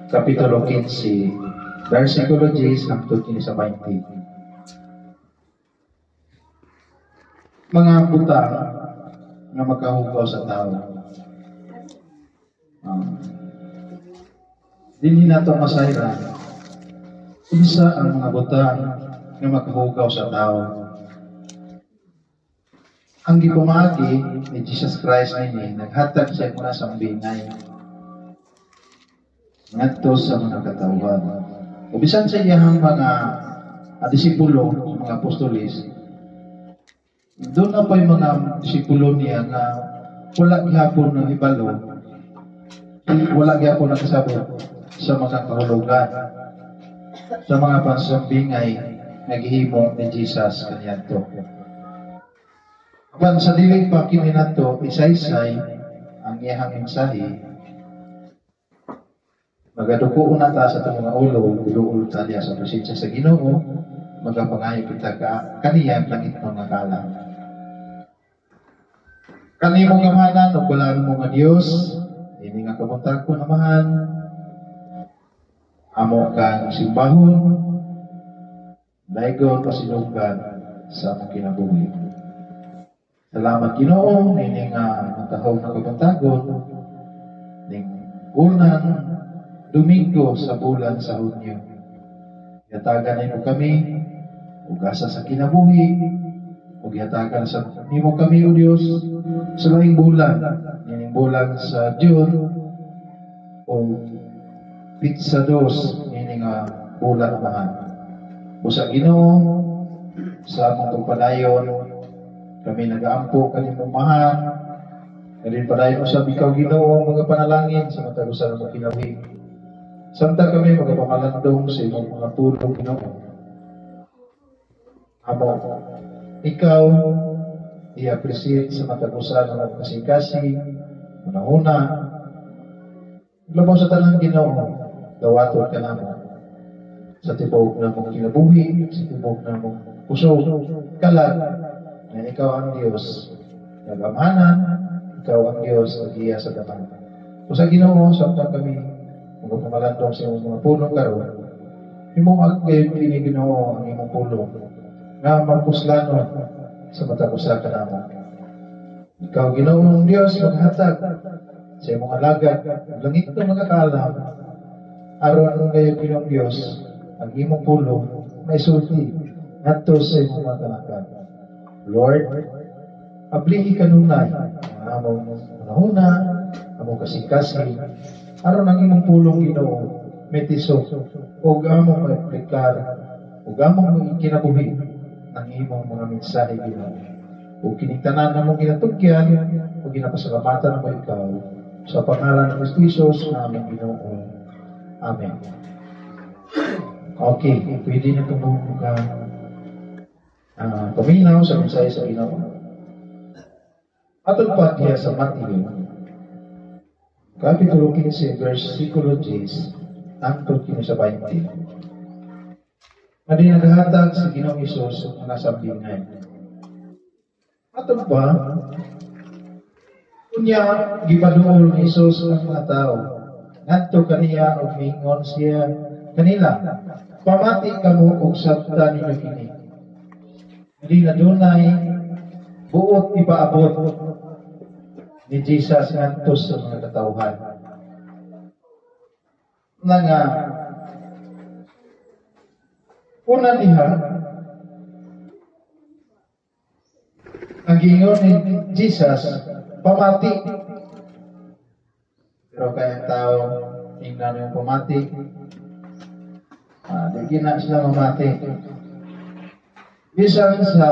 Kapitulo 15, versikulo 10 hangtod kini sa 20. Mga butang nga makahugaw sa tao. Dili nato masayran unsa ang mga butang nga makahugaw sa tao. Ang gipamagi ni Jesus Christ nini naghatag siya muna sa bingay ngadto sa mga katawhan. Ubisan sa iyang mga disipulo, mga apostolis, doon na pa yung mga disipulo niya na wala gihapon ng ibalo, wala gihapon ng kasabot sa mga kahulugan, sa mga pansambingay naghihimo ni Jesus kanyanto. Apan sa dilig pa kini nato isaysay ang iyang mensahe, magaduko na ta sa itong mga ulo, ulo talya sa presensya sa Ginoo, magapangayo kita kaniya langit ng nakala. Kani mong gamanan, o kulaan mo nga Diyos, hindi nga kabuntag ko namahan, amo kang simbahon, daigon pasinunggan sa mong kinabuhi. Salamat Ginoo, hindi nga natahog na kabuntagon, ning unang Domingo sa bulan sa Hunyo. Yatagan na mo kami, ugasa sa kinabuhi, ug yatagan sa nimo kami, O Dios, sa laing bulan, nining bulan sa June, o Pitsa 2, nining bulan naman. Busa Ginoo, sa among pagpadayon, kami nag-aampo kanimong mahal, kalin padayon sa bikaw Ginoo mga panalangin sa matagusan ng kinabuhi. Samtang kami magpamalandong sa imong mga tulong Ginoo. Amo, ikaw i-appreciate sa matagusan ng kasing-kasing, una-una, labaw sa tanang Ginoo, dawaton ka namo sa tibok na mong kinabuhi, sa tibok na mong puso, kalag, na ikaw ang Diyos, nagamanan, ikaw ang Diyos, nag-iya sa daman. O sa Ginoo, samtang kami magpamalandong sa mga pulong karon, imong agay kini Ginoo ang imong pulong nga magpuslano sa matag usa ka namo. Ikaw Ginoong Dios maghatag sa imong alagad langit na mga kaalam aron kayo Ginoong Dios ang imong pulong may sulti ngadto sa imong mga kanakan. Lord, ablihi kanunay ang among una, among kasing-kasing aron ang imong pulong Ginoo metiso ug among maaplikar ug among kinabuhi ang imong mga mensahe Ginoo. Ug kining tanan namong ginatugyan ug ginapasalamatan namo ikaw sa pangalan ni Kristo Jesus na aming Ginoo. Amen. Okay, pwede na itong paminaw sa mensahe sa Ginoo. Atong pa diya sa Mateo Kapitulo 15, versikulo 10, hangtod kini sa 20. Adi naghatag sa Ginoong Hesus ang mga sambingay. Atong ba, kunya, gipaduol ni Hesus ang mga tao. Ngadto kaniya o mingon siya kanila, pamati kamo og sabta ninyo kini. Adi na dunay buot ipaabot ni Jesus ngantos sa mga katawhan. Nga una diha ang gingon ni Jesus pamati. Pero kaya tao ingnan yung pamati, di na sila mamati. Bisan sa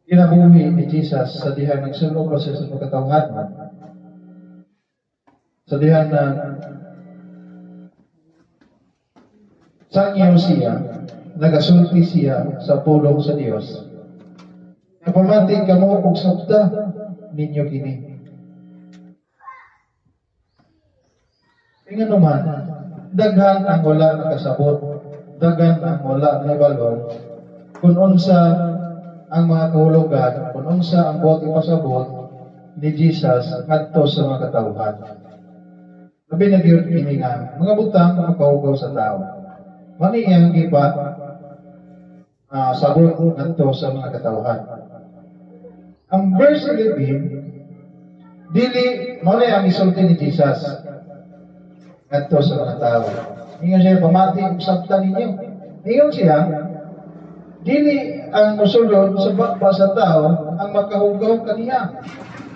kinabuhi ni Jesus sa dihan nagsulong pa sa pagkatawhan, sa dihan na sangyaw siya, nagasulti siya sa pulong sa Dios. Napamati ka mo kung sabta ninyo kini. Tingnan naman, daghan ang wala nakasabot, daghan ang wala nabalo, kung unsa ang mga kahulugan, kung unsa ang buot ipasabot ni Jesus ngadto sa mga katawhan. Labi na gyud kini nga mga butang nga makahugaw sa tao. Mani ang iba sabot ngadto sa mga katawhan. Ang verse 11 dili mao ang isulti ni Jesus ngadto sa mga tao. Ingon siya pamati og sabta ninyo. Ingon siya dili ang mosulod sa bakba sa tao ang makahugaw kaniya,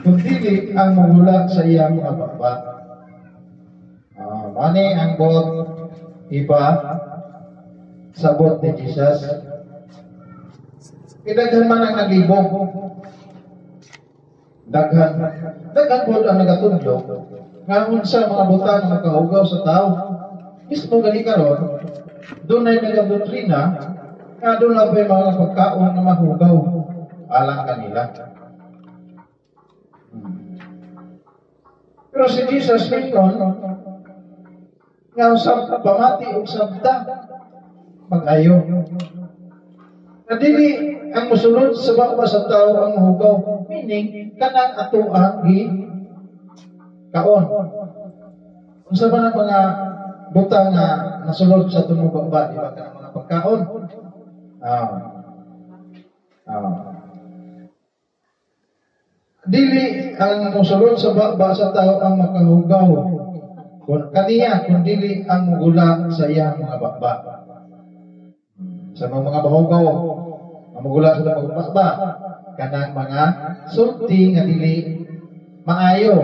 kundi ang magula sa iyang mga bakba. Mani ang buot iba sabot ni Jesus. Idaghan man ang naglibog. Daghan po ang nagatudlo nga unsa mga butang makahugaw sa tao. Mismo gani karon dunay nagdoktrina nga doon na pa mga pagkaon na mahugaw alang kanila. Pero si Jesus ngayon nga usab pamati og sabta mag-ayo. Dili ang musulod sa bakba sa tao ang mahugaw, meaning kanang ato ang kaon. Unsa man ang mga butang nga nasulod sa atong bakba, di ba kanang mga pagkaon? Dili ang musulod sa bakba sa tao ang makahugaw. Kaniya kung dili ang mugula sa iyang mga bakba. Sa mga bahugaw ang mugula sa mga bakba kanang mga sulti nga dili maayo.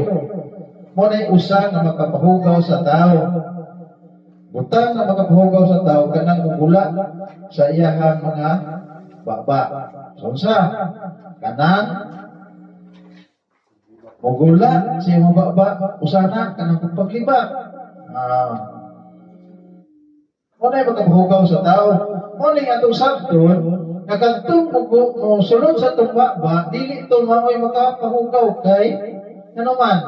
Mo nay usa nga makapahugaw sa tao. Butang nga makapahugaw sa tao kanang mugula sa iyang mga bakba. So unsa? Kanang mugula sa iyang mga bakba usana kanang pagpagliba. Muna'y makapahugaw sa tao. Muna'y atong sabton, nagagtong mo sulod sa itong bakba, dili ito mamoy makapahugaw kay ano man.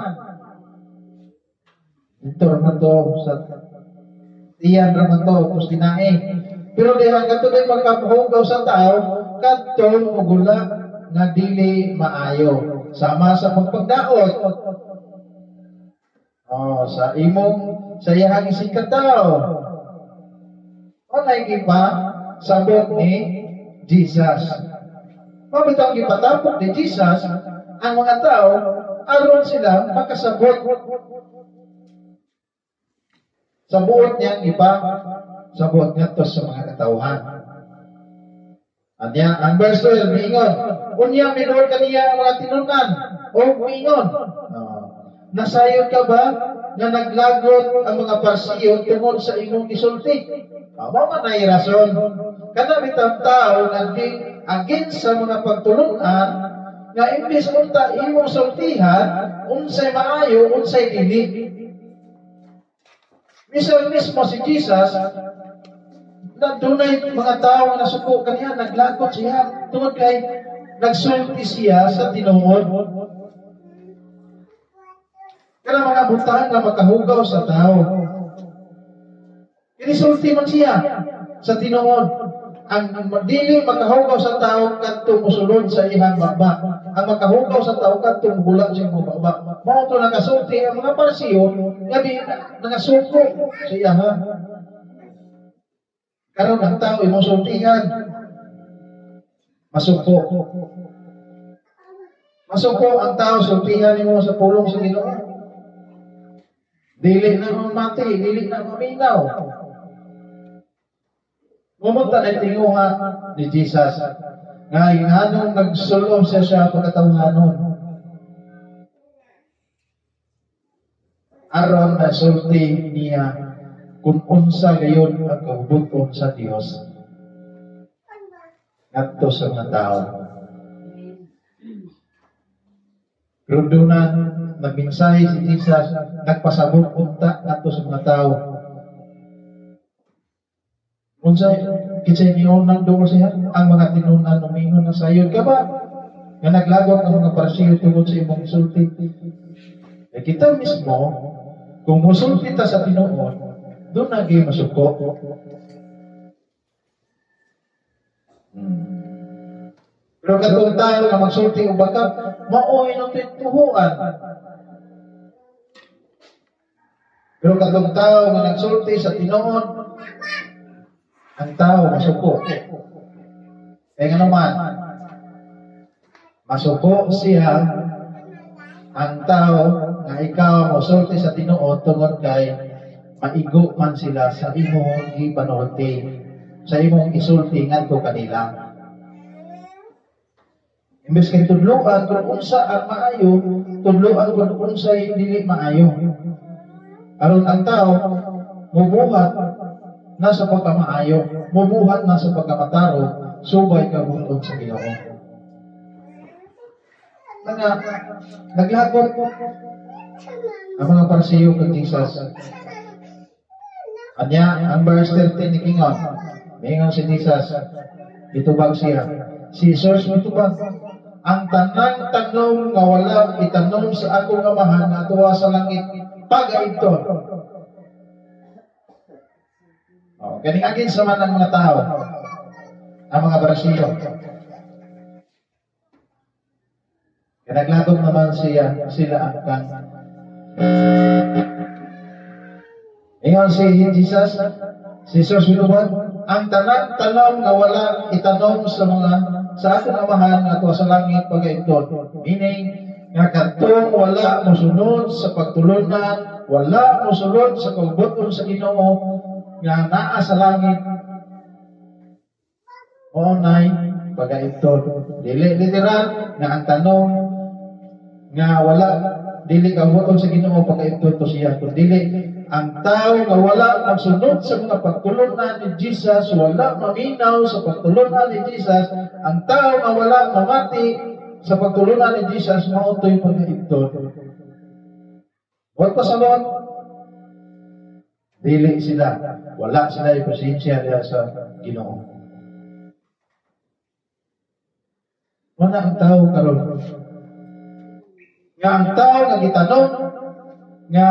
Ito naman to sa tiyan naman to, tapos dinae. Pero diyan kato din makapahugaw sa tao, katong mugula na dili maayo. Sama sa pagpagdaot. Sa imong sa iyang sikat tao. Anay gipa sabot ni Jesus. Mabitang gipatapok ni Jesus ang mga tao aron sila makasabot. Sa buot niyang iba, sabot niya to sa mga katawhan. Anya, ang verse 12, miingon, unya minor kaniya ang mga tinunan, o miingon, nasayod ka ba na naglagot ang mga parsiyo tungod sa imong gisulti? Mao man ay rason. Kana bitang tao nga di against sa mga pagtulunan nga imbis unta imong sultihan unsay maayo unsay dili. Mismo si Jesus na dunay mga tao nga nasuko kaniya naglagot siya tungod kay nagsulti siya sa tinuod. Kana mga butang nga makahugaw sa tao. Inisulti man siya sa tinuod. Ang dili makahugaw sa tao kadto mosulod sa ihang bakba. Ang makahugaw sa tao kadto mugula sa ihang bakba. Mao to nakasulti ang mga parsiyo nga di nangasuko sa iyaha. Karon ang tao imong sultihan masuko. Masuko ang tao sultihan nimo sa pulong sa Ginoo. Dili na mamati, dili na maminaw. Mumunta na tinguha ni Jesus nga inganong nagsulong siya pagkatawhanon. Aron na sulti niya kung unsa gayon ang kabuton sa Dios ngadto sa mga tao. Pero doon na nagmensahe si Jesus, nagpasabot unta ngadto sa mga tao. Unsay kinsay niunan do siya ang mga tinunan umingon na sayod ka ba nga naglagot ang mga parsiyo tungod sa imong sulti. Kita mismo kung musulti ta sa tinuod doon na gyud masuko. Pero katong tayo nga magsulti og bakat mao inong tuhuan. Pero katong tao nga nagsulti sa tinuod, ang tao masuko. Kaya nga naman, masuko siya ang tao nga ikaw mosulti sa tinuod tungod kay maigo man sila sa imong gipanulti, sa imong isulti ngadto kanila. Imbes kay tudloan kung unsa ang maayo, tudloan kung unsa dili maayo. Aron ang tao mubuhat na sa pagkamaayo, mubuhat na sa pagkamataro, subay ka buntod sa Ginoo. Mga naglagot ang mga parsiyo kay Jesus. Anya, ang verse 13 ni Kingon, mingon si Jesus, itubag siya. Si Jesus itubag, ang tanang tanong nga wala itanong sa akong amahan na tuwa sa langit, pagaibton. Kaning agin sa man ang mga tao, ang mga parsiyo. Naglagot naman sila ang kan. Ingon si Jesus minubad, ang tanang nga wala itanong sa akong amahan nga tuwa sa langit pagaibton. Meaning, nga katong wala mosunod sa pagtulunan, wala mosunod sa pagbuton sa Ginoo nga naa sa langit. Onay pagaibton. Dili literal nga ang tanong nga wala dili ka buton sa Ginoo pagaibton to siya, kundi ang tao nga wala magsunod sa mga pagtulunan ni Jesus, wala maminaw sa pagtulunan ni Jesus, ang tao nga wala mamati sa pagtulunan ni Jesus, mautoy pagaibton. Huwag pa salon, dili sila, wala sila ipresensya diya sa Ginoo. Wala ang tao karon. Nga ang tao nga gitanong nga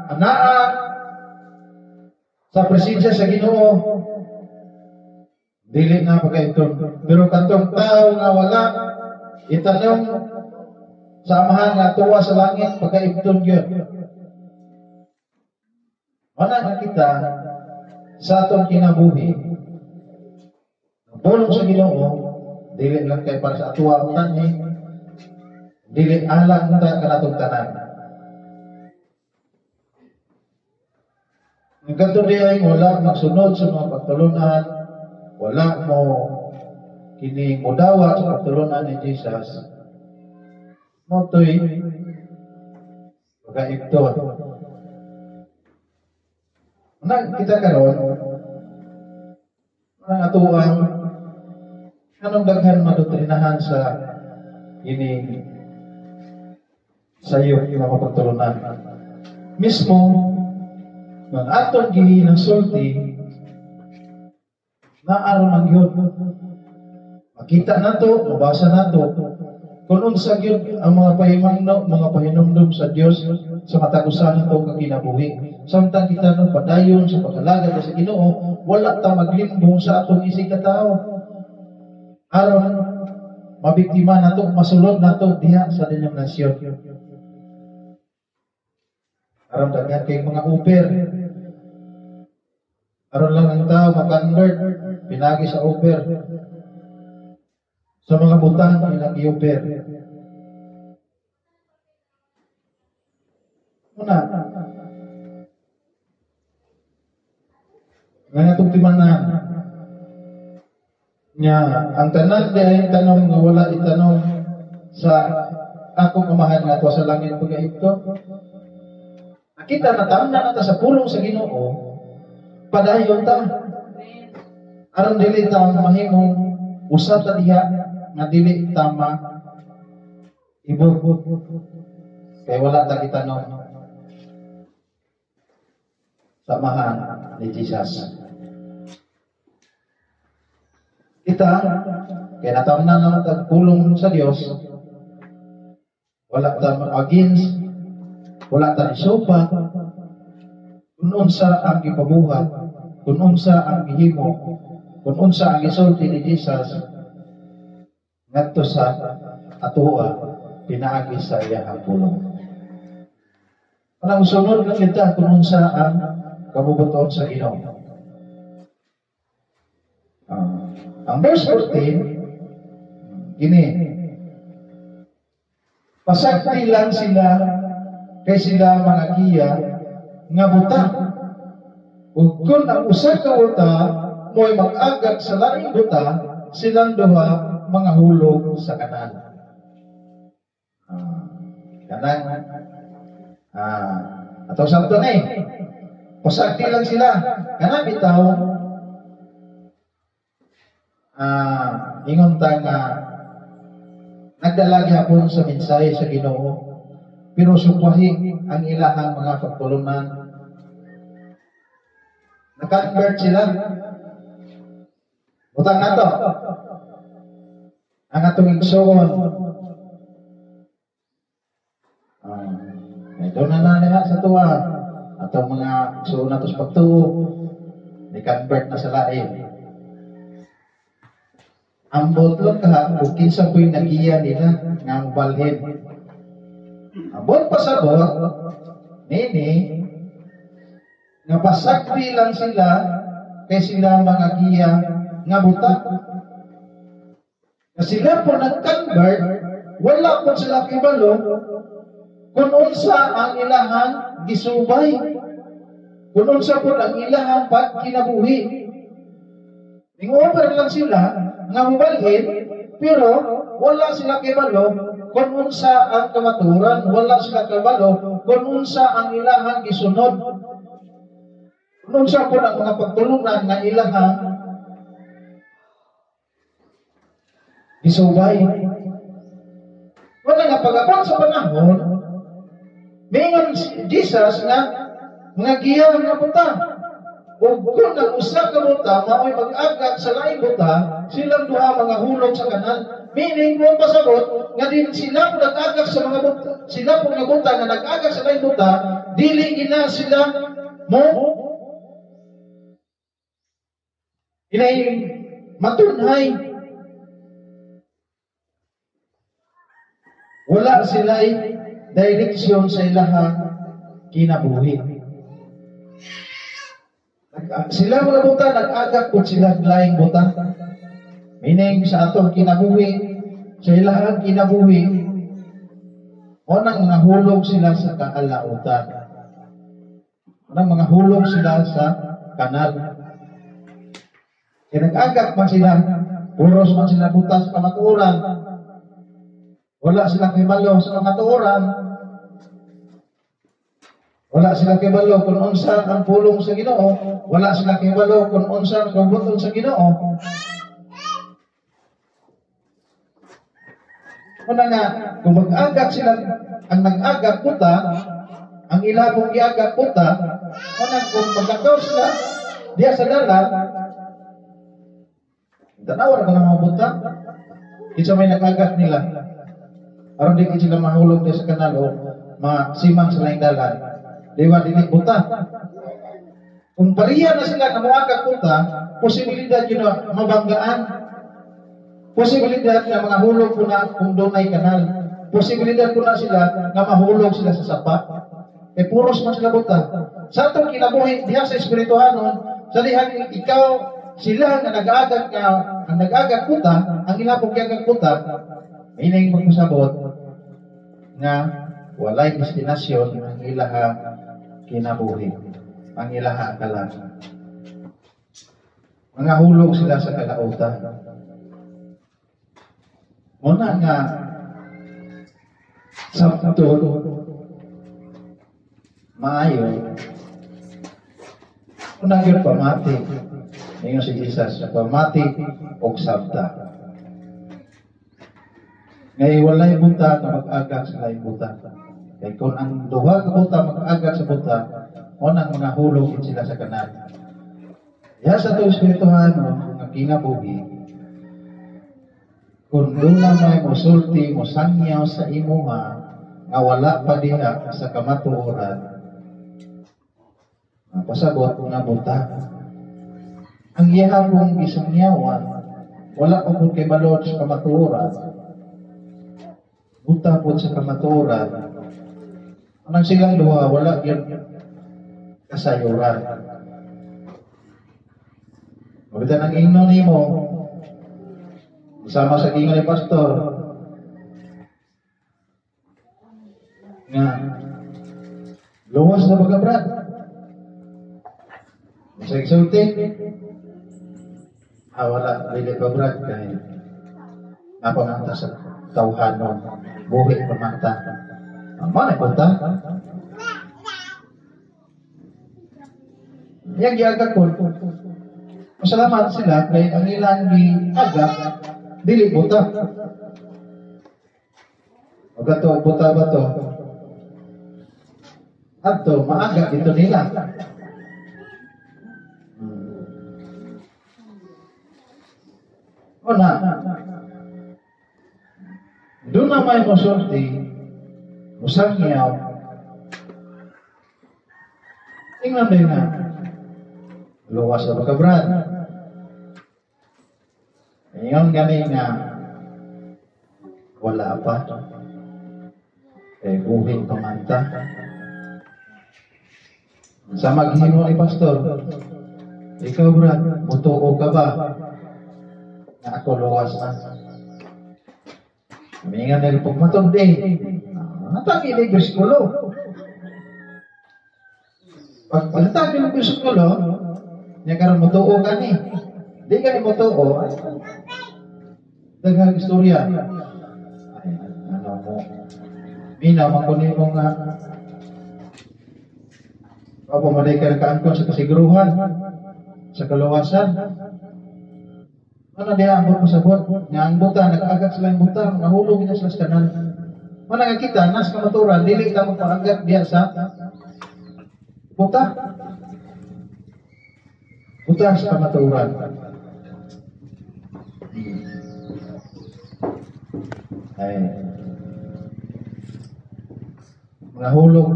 anaa sa presensya sa Ginoo, dili na pagaibton. Pero katong tao nga wala itanong sa amahan nga tuwa sa langit, pagaibton gyud. Wala na kita sa atong kinabuhi. Pulong sa Ginoo, dili lang kay para sa atuwa ang tani, dili alang ta kanatong tanan. Ang kanto diay wala magsunod sa mga pagtulunan, wala mo kini mudawa sa pagtulunan ni Jesus. Motoy pagaibton. Kita karon ang atuang anong daghan madoktrinahan sa ini sayo yung mga pagtulunan. Mismo ng atong ginasulti na aron ang yun. Makita na to, mabasa na to, kung unsa gyud ang mga pahinumdum sa Dios sa matagusan nato nga kinabuhi. Samtang kita no padayon sa pag-alagad sa Ginoo, wala ta maglimbong sa atong isig ka tao. Aron mabiktima nato, masulod nato diha sa denominasyon. Aron daghan kay mga uper. Aron lang ang tao maka-convert, pinagi sa uper. Sa mga butang ilang i-uper. Una, nga itong timanan nga ang tanan ay tanong nga wala itanong sa akong amahan nga tuwa sa langit pagaibton. Kita natamna na ta sa pulong sa Ginoo, padayon ta. Aron dili ta mahimong usa ta diha nga dili tama ibubut kay wala ta itanong sa amahan ni Jesus. Kita kay natamna na ta pulong sa Dios, wala ta against, wala ta isopa kung unsa ang gipabuhat, kung unsa ang gihimo, kung unsa ang gisulti ni Jesus ngadto sa atoa pinaagi sa iyang pulong. Anang sunod lang kita kung unsa ang kabubuton sa Ginoo. Ang verse 14, gini, pasakti lang sila kay sila mga giya nga buta. Ug kung ang usa ka buta mo'y mag-agak sa laing buta, silang duha mga hulog sa kanan. Atau sabto na pasakti lang sila. Kana bitaw, ingon ta nga nagdala gyapon sa mensahe sa Ginoo, pero sukwahi ang ilahang mga pagtulunan. Nag-convert sila. Utang na to. Ang atong igsoon. Doon na niya sa tuwa. Atong mga igsoon na to sa pagtuo. Nag-convert na sa lain. Ang botlong ka, kung kinsa po'y nagiya nila nga ang balhin. Abot pa sa bot, nini, nga pasakri lang sila kay sila mga giya nga buta. Na sila po nag-convert, wala po sila kibalo kung unsa ang ilahang gisubay. Kung unsa po ang ilahang pagkinabuhi. Ning-over lang sila nga mubalhin, pero wala sila kibalo kung unsa ang kamaturan, wala sila kibalo kung unsa ang ilahang gisunod. Kung unsa po ang mga pagtulungan nga ilahang isubay. Wala nga pag-abot sa panahon, mingon Jesus nga mga giya nga buta. O kung nag-usa ka buta, mao'y mag-agak sa laing buta, silang duha mga hulog sa kanan. Meaning, mo pasagot, nga din sila po nag-agak sa mga buta, sila po nga buta nga nag-agak sa laing buta, dili ina sila mo inay matunhay. Wala sila'y direksyon sa ilahang kinabuhi. Sila mga buta, nag-agak po sila laing buta. Meaning sa atong kinabuhi, sa ilahang kinabuhi, unang mga hulog sila sa kaalautan. Unang mga hulog sila sa kanal. Kaya nag-agak man sila, puros man sila buta sa kamatuoran. Wala silang kibalo sa kamatuoran. Wala silang kibalo kung unsa ang pulong sa Ginoo. Wala silang kibalo kung unsa ang kabuton sa Ginoo. Una nga, kung mag-agak sila, ang nag-agak puta, ang ilabong i-agak puta, una kung magkakaw sila, diya sa dalan, tanawan ka ng mga buta, isa may nag-agak nila. Aron di sila mahulog din sa kanal o masimang sila yung dalan. Diba, dili buta. Kung pariya na sila na muagak buta, posibilidad yun na mabanggaan. Posibilidad na mga hulog po na kung doon ay kanal. Posibilidad po na sila na mahulog sila sa sapa. Puros man sila buta. Sa itong kinabuhi, diya sa espirituhanon, sa lihang ikaw, sila na nag-agak buta, ang ilapong gagag buta, may magpasabot nga walay destinasyon ang ilaha kinabuhi, ang ilaha kalan. Mga hulog sila sa kalautan. Muna nga sabto maayo unang yun pamati ngayon si Jesus pamati o sabta. Ngayon, walay buta na mag-agak sa laing buta. Kaya kung ang duha ka buta mag-agak sa buta, unang mga hulog sila sa kanan. Kaya sa ito espirituhan, ang kinabuhi, kung doon na may musulti, musangyaw sa imuha, nga wala pa diha sa kamatuoran, pasagot nga buta. Ang ihapong isangyawan, wala pa po kay balod sa kamatuoran, buta po sa kamatuoran, Anang silang duha, wala yung kasayuran. Maganda ng ingnon nimo, sama sa ingon ni pastor, nga, luwas na baga Brad. Sa exulti, wala, dili pa Brad, kahit napamanta sa tawhanon, buhi pamanta. Mana punta? Yang giagak po, masalamat sila kay ang ilang giagak, dili buta. O gato, buta ba to? Ato, maaga ito nila. O na, doon na may musulti, usang niyaw, tingnan din na, luwas na baka Brad. Ngayon galing nga, wala pa. Buhing pamanta. Sa maghimo ni pastor, ikaw Brad, mutuo ka ba? Na ako luwas na. Mingan na rin pagmatod natagi na yung bersikulo. Pag natagi ng bersikulo, niya karoon mutuo ka ni. Di ka ni mutuo, daghang istorya. Ano mo, minaw, makunin mo nga, papumaday ka nakaangkon sa kasiguruhan, sa kaluwasan. Ano niya ang buto sa buot? Niya ang buta, nag-agat sila yung buta, nahulog niya sila sa kanan. Ano nga kita, nas kamaturan, dili ka magpaagat diya sa buta. Buta sa kamaturan. Ay, nahulog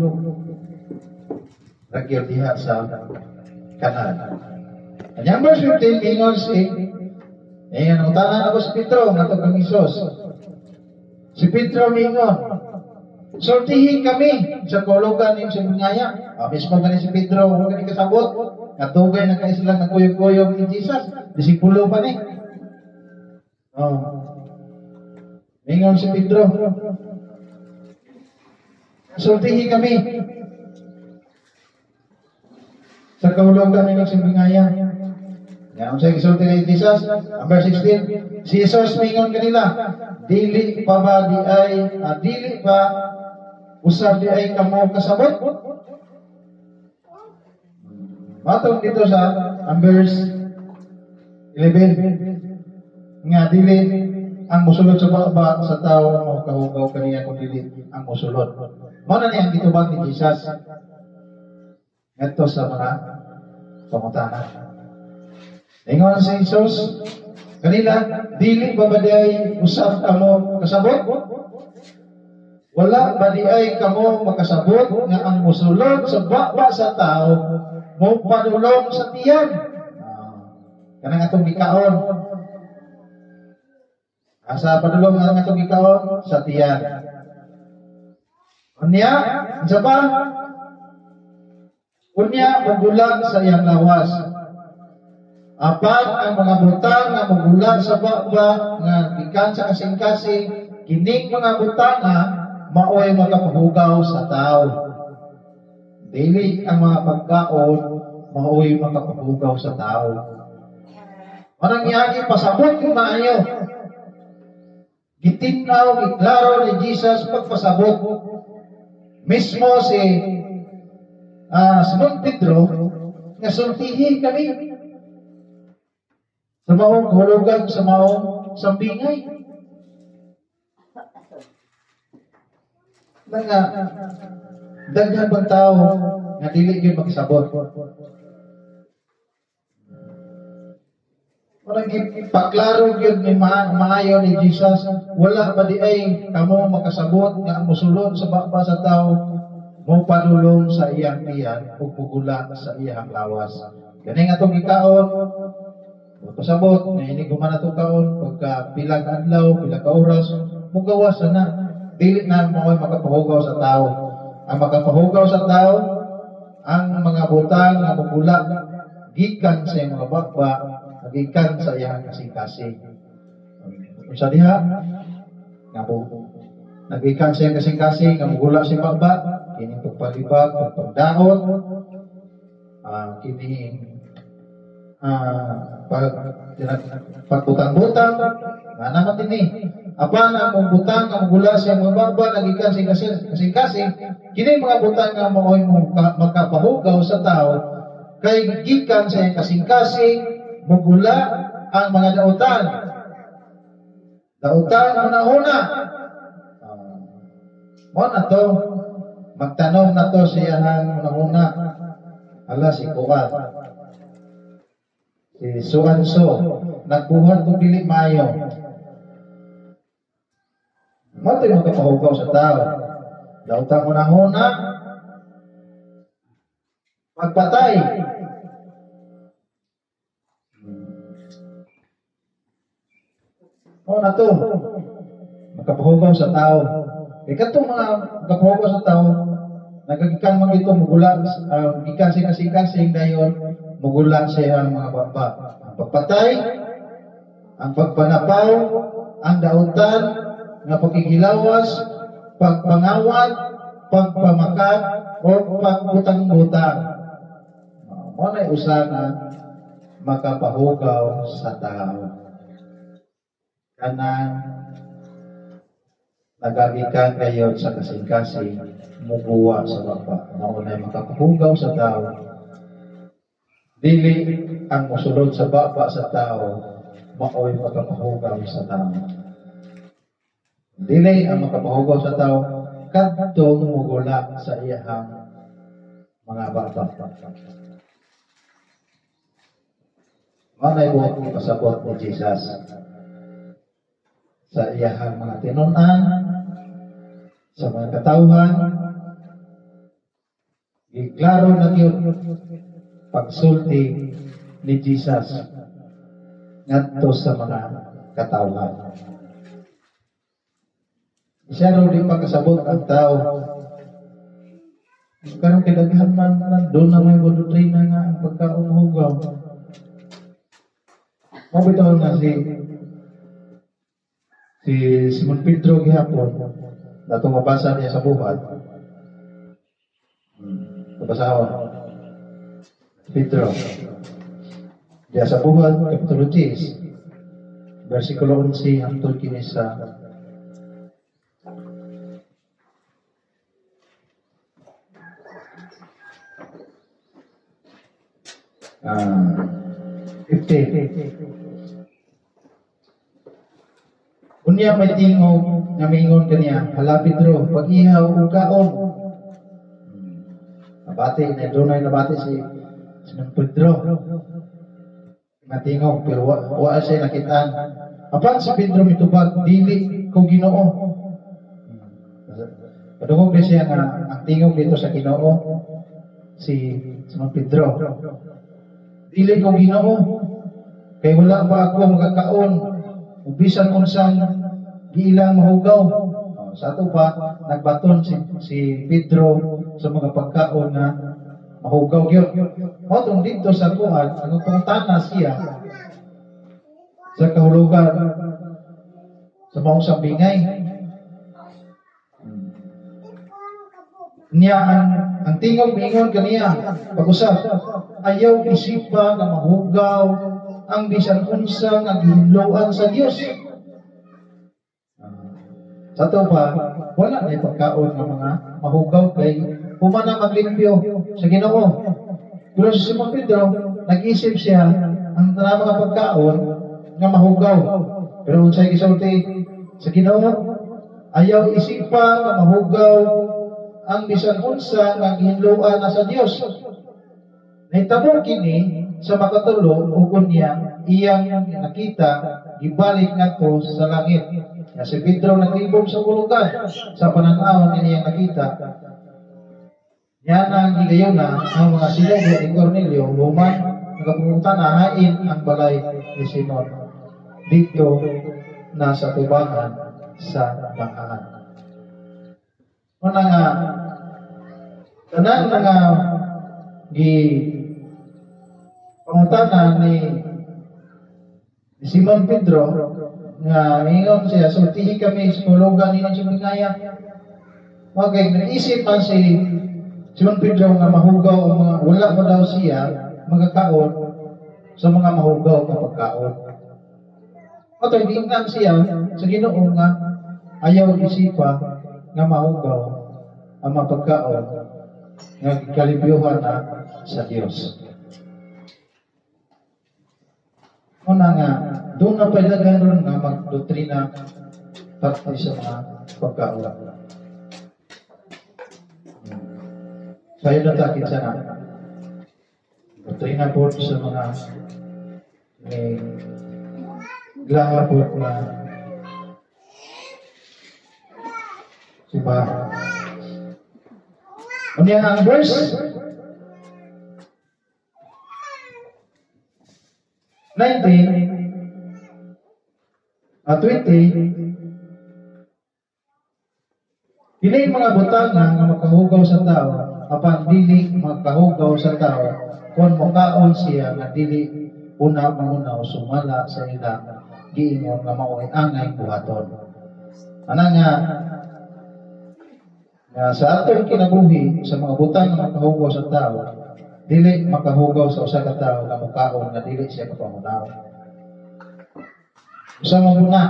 lagi diha sa kanan. Ang verse 15, ingon si ang utanan ako si Pedro, nga ito kang Isos. Si Pedro mingon, sortihin kami sa kulugan ng Simbingaya. Mismo ganin si Pedro, huwag ganin kasabot. Katugay na kayo silang nagkuyog-kuyog ni Jesus. Disipulo pa ni. Mingon si Pedro, sortihin kami sa kulugan ng Simbingaya. Yan ang isulti ni Jesus, number 16. Si Jesus mingon kanila, dili pa ba di ay, dili pa usab di ay kamo kasabot? Matong dito sa verse 11, nga dili ang musulod sa baba sa tao mo kahugaw kaniya kung dili ang musulod. Muna niya ang gitubag ni Jesus ngadto sa mga pangutana. Ingon si Jesus kanila, dili ba di ay usab kamo kasabot? Wala ba di ay kamo makasabot nga ang musulod sa baba sa tao mo padulong sa tiyan? Kanang atong gikaon. Asa padulong nga atong gikaon sa tiyan. Unya, sa ba? Unya, magulang sa iyang lawas. Apat ang mga butang nga magulang sa baba nga gikan sa kasing-kasing, kining mga butang nga maoy makapahugaw sa tao. Dili ang mga pagkaon maoy makapahugaw sa tao. Manang yagi pasabot ko maayo. Gitinaw, giklaro ni Jesus pagpasabot. Mismo si Simon Pedro nga sultihin kami sa maong kahulugan, sa maong sambingay. Nga daghan bang tao nga dili gyud magsabot. Parang ipaklaro gyud ni maayo ni Jesus, wala ba di ay kamo makasabot nga mosulod sa baba sa tao mo padulong sa iyang tiyan ug pugula sa iyang lawas. Kani nga tong ikaon pasabot na ini guman atong kaon pagka pila ka adlaw, pila ka oras, mugawas na dili na mo makapahugaw sa tao. ang makapahugaw sa tao, ang mga butang nga mugula gikan sa iyang mga bakba, gikan sa iyang kasing-kasing. Unsa diha? Nagikan sa iyang kasing-kasing nga mugula sa bakba, kini pagpalibag, pagpagdaot, kini pagputang-butang, nga naman din eh. Apa na mong butang nga mugula sa mga bakba, nagikan sa kasing-kasing, kini mga butang nga maoy mo makapahugaw sa tao, kay gikan sa kasing-kasing, mugula ang mga dautan. Dautan ang nauna. Mo na to, magtanong na to siya ng nauna. Ala si Kuat. Si Suanso, nagbuhat kung dili mayo. Mo to yung makapahugaw sa tao. Dautan mo nauna, magpatay. O na to, makapahugaw sa tao. Katong mga makapahugaw sa tao, nagagikan man ito, mugula, gikan siya kasing-kasing dayon, mugula siya ang mga baba. Ang pagpatay, ang pagpanapaw, ang dautan, nga pagkikilawas, pagpangawat, pagpamakat, o pagbutang-butang. Mo na usana makapahugaw sa tao. Kanang nagagikan kayo sa kasing-kasing muguwa sa baba. Maunay makapahugaw sa tao. Dili ang musulod sa baba sa tao, maoy makapahugaw sa tao. Dili ang makapahugaw sa tao, kadtong mugula sa iyahang mga baba. Manay buhat ni pasabot ni Jesus sa iyahang mga tinunan, sa mga katawhan, giklaro na yun pagsulti ni Jesus ngadto sa mga katawhan. Siya raw di pagkasabot ang tao. Karong kidaghan man doon na may doktrina nga ang pagkaunhugaw. Mabitaw na si Simon Pedro gihapon, natong mabasa niya sa buhat. Nabasahon. Pedro. Diya sa buhat, Kapitulo 10, versikulo 11, hangtod kini sa 50. Unya may tingog nga mingon kaniya, hala Pedro, pag-ihaw ug kaon. Nabati na dunay nabati si Simon Pedro. Matingog pero wa siya nakitaan. Apan si Pedro mitubag, dili ko Ginoo. Padungog na siya nga ang tingog dito sa Ginoo si Simon Pedro. Dili ko Ginoo. Kay wala pa ako magkakaon. Ubisan unsang giilang mahugaw. Sa ato pa, nagbaton si Pedro sa mga pagkaon na mahugaw yun. Matong dito sa kuhan, ang pangtana siya sa kahulugan sa mga sambingay. Niya ang tingog mingon kaniya pag-usap, ayaw isipa na mahugaw ang bisan unsa nga gihinloan sa Dios. Sa to pa, wala na pagkaon ng mga mahugaw kay humana maglimpyo sa Ginoo. Pero si Simon Pedro, nag-isip siya ang mga pagkaon nga mahugaw. Pero unsay gisulti sa Ginoo, ayaw isipa nga mahugaw ang bisan unsa nga gihinloan na sa Dios. Nahitabo kini sa makatulo ug unya iyang nakita gibalik ngadto sa langit. Ya si Pedro naglibog sa bulugan sa pananaw ni iyang nakita. Yan ang gigayon na ang mga sinugo ni Cornelio human nagapunta na hain ang balay ni Simon dito na sa tubangan sa Bangkaan. Una nga Tanan nga gi pangutana ni Simon Pedro nga ingon siya, sultihi kami psikologa ni Sumingaya. Okay, naisip man si Simon Pedro nga mahugaw ang mga wala pa daw siya magkakaon sa mga mahugaw na pagkaon. At tingnan siya sa Ginoo nga ayaw isipa nga mahugaw ang mga pagkaon nga kalibyohan na sa Dios. Una nga, doon na pwede gano'n nga magdoktrina pati sa mga pagkaon. Sayo na takit sana. Doktrina po sa mga glaha po na siba. Ano yan ang verse? 19 at 20. Dili mga butanga nga makahugaw sa tao, apan dili makahugaw sa tao kung makaon siya nga dili una mangunaw sumala sa ilang giingon nga mao'y angay buhaton. Ana nga sa atong kinabuhi sa mga butang nga makahugaw sa tao, dili makahugaw sa usa ka tawo nga mukaon nga dili siya kapangunaw. Usa man muna.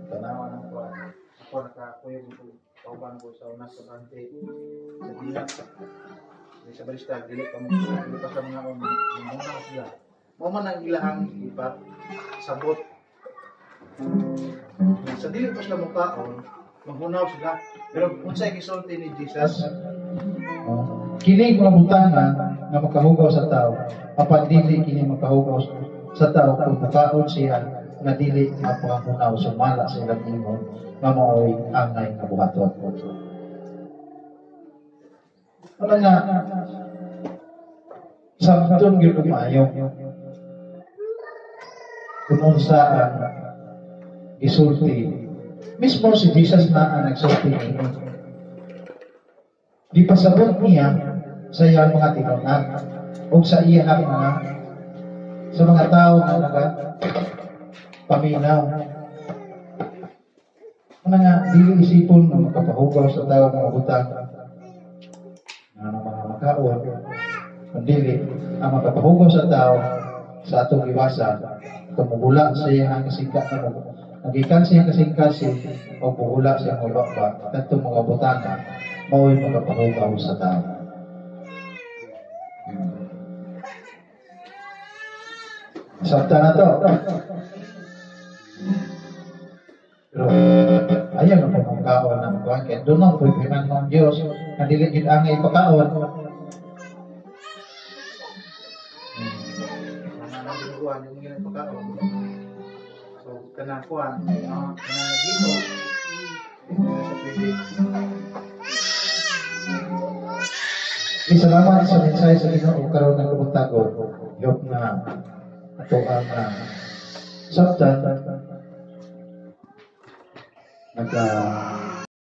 Tanawan ang kuan. Ako nakakuya ko kauban ko sa unas sa bante. Sa dilat. Sa barista dili pa sa mga muna sila. Mo man ang ilahang ipa sabot. Sa dili pa sila mukaon, maghunaw sila. Pero unsay gisulti ni Jesus? Kini mga butanga nga makahugaw sa tao, apan dili kini makahugaw sa tao kung mukaon siya nga dili mapahunaw sumala sa ilang ingon nga mao'y angay nga buhaton. Ano nga, samtong gyud umayo kung saan isulti mismo si Jesus na ang nagsulti niya. Di pasabot niya sa iyang mga tinunan o sa iyang sa mga tao na paminaw. Ano nga, dili isipon na makapahugaw sa tao ng butang na mga makaon, kundi ang makapahugaw sa tao sa atong iwasan, tumugula sa iyang kasingkat na nagikan siya kasing-kasing o puhula siya mababa at itong mga butanga mao'y makapahugaw sa tao. Sakta na to. Pero ayaw na po makaon ng buwan. Kaya doon ang pagpinan ng Diyos na diligid ang ipakaon. Buwan yung mga ipakaon. So, kanakuan, kanagito, sa pwede. Salamat sa mensahe sa Ginoo karon ng kabutagon. Yok na ato ang sabtan